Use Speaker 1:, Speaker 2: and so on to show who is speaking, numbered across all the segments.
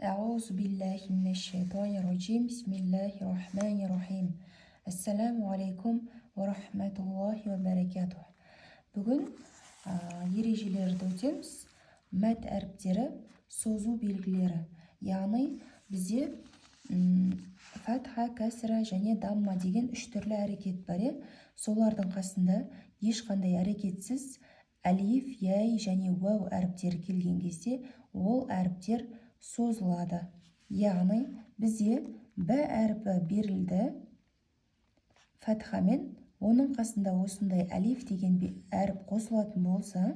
Speaker 1: أعوذ بالله من الشيطان الرجيم بسم الله الرحمن الرحيم Ассаламу алейкум ва рахматуллахи ва баракатух. Бүгін ережелерді өтеміз. Мәд әріптері, созу белгілері. Яғни бізде фатха, кәсіра және дамма деген үш түрлі әрекет бар. Солардың қасында ешқандай әрекетсіз әлиф, яй және уау әріптері келген кезде ол әріптер созылады. Яғни бізде б әріпі берілді фатхамен, оның қасында осындай әлиф деген әріп қосылатын болса,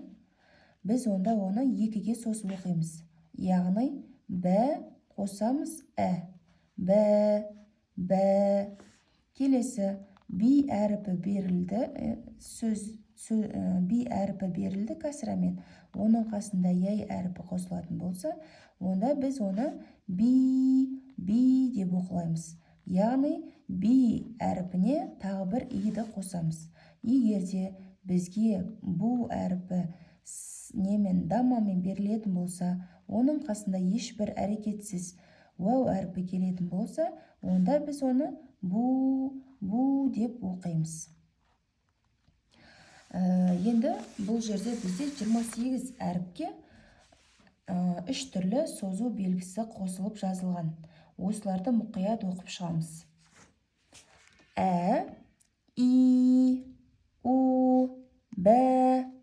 Speaker 1: біз онда оны екіге созып оқимыз. Яғни б қосамыз б. Келесі би әріпі берілді, би әріпі берілді кәсірамен, оның қасында яй әріпі қосылатын болса, онда біз оны би деп оқылаймыз. Яғни би әріпіне тағы бір иді қосамыз. Егерде бізге бұ әріпі немен даммамен берілетін болса, оның қасында ешбір әрекетсіз уау әріпі келетін болса, онда біз оны бұ деп оқимыз. Енді бұл жерде бізде 28 әріпке үш түрлі созу белгісі қосылып жазылған. Осыларды мұқият оқып шығамыз. И, у, б,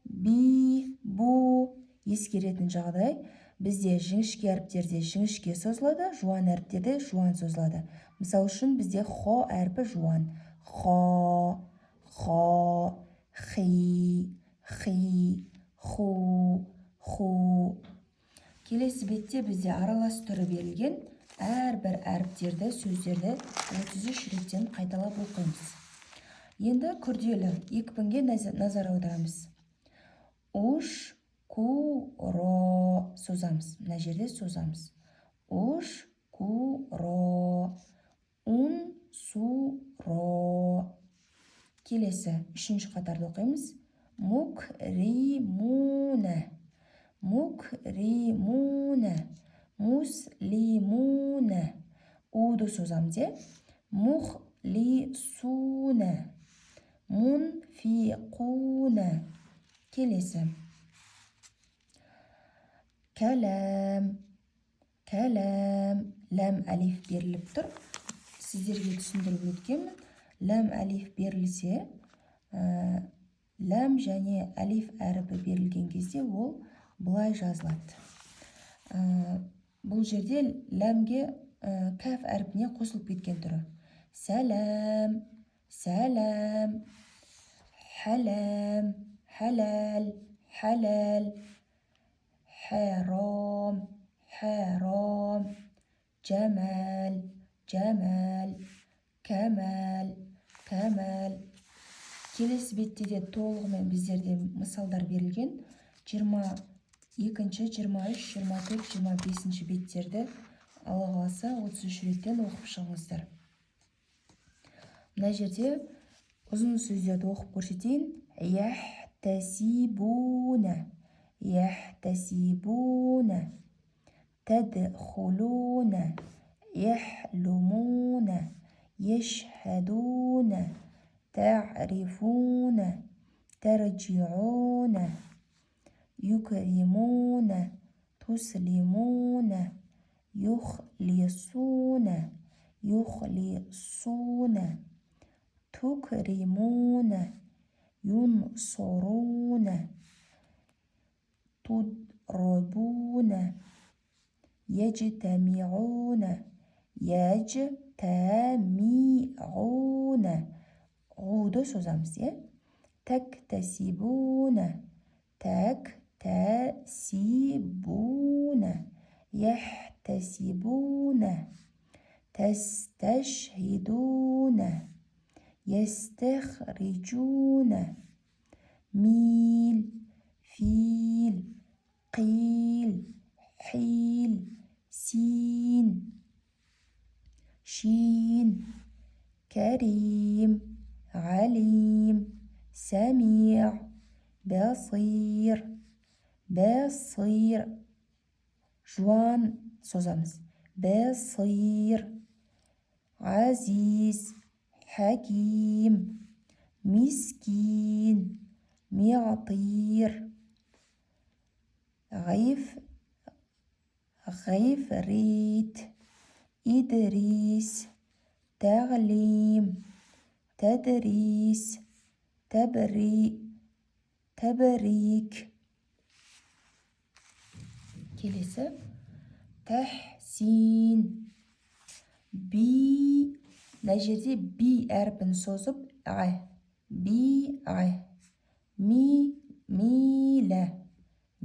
Speaker 1: би, бу. Ескеретін жағдай, бізде жіңішке әріптерде жіңішке созылады, жуан әріптерде жуан созылады. Мысал үшін бізде хо әріпі жуан. Хо, хи, ху. Келесі бетте бізде аралас түрі берілген әрбір әріптерді, сөздерді 33 реттен қайталап оқимыз. Енді күрделі екпінге назар аударамыз. Уш, ку, ро созамыз. Мына жерде созамыз. Уш, ку, ро. Ун, су, ро. Келесі үшінші қатарды оқимыз. Мук, ри, муна. Муслимуна. Уды созамыз. Мухлисуна. Мунфиқуна. Келесі. Кәләм. Ләм әлиф беріліп тұр. Сіздерге түсіндіріп өткенмін. Ләм әлиф берілсе, ләм және әлиф әріпі берілген кезде ол бұлай жазылады. Бұл жерде ләмге кәф әріпіне қосылып кеткен түрі. Сәләм, хәләм, халәл, харам, жәмәл, кәмәл. Келесі бетте де толығымен біздерде мысалдар берілген. 22, 23, 24, 25 беттерді Алла қаласа 33 реттен оқып шығыңыздар. Мына жерде ұзын сөздерді оқып көрсетейін. Яхтасибуна, тадхулуна, яхлумуна, яшхадуна, تعرفون ترجعون يكرمون تسلمون يخلصون تكرمون ينصرون تضربون يجتمعون Ғуды созамыз. Тәктәсибуна, яхтасибуна, тәстәшхидуна, ястәхриджуна, мил, фил, қил, хил, син, шин, кәрим, عليم, سميع, بصير. Жуан созамыз. بصير عزيز حكيم مسكين معطير غفريت إدريس تعليم تدريس تبريك. келесі тәхсин. Би, мына жерде би әрпін созып би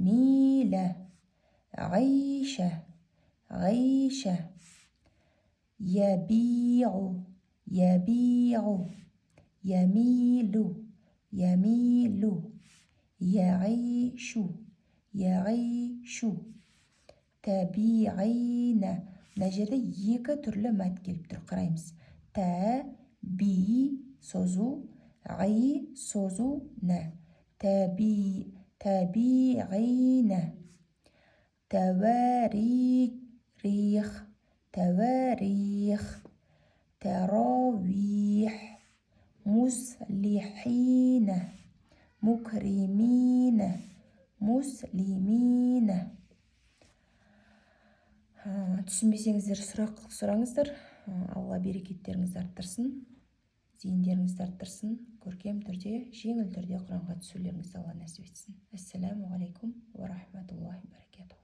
Speaker 1: милә ғайша ябиғу ямилу яғишу тәбиғина. мына жерде екі түрлі мәт келіп тұр, қараймыз. би созу, созу, тәбиғина. тәуәрих тәравих муслихина мукримина муслимина. Түсінбесеңіздер сұрақ сұраңыздар. Алла берекеттеріңізді арттырсын, зейіндеріңізді арттырсын, көркем түрде, жеңіл түрде Құранға түсулеріңізді Алла нәсіп етсін. Ассаламу алейкум ва рахматуллахи ва баракатух.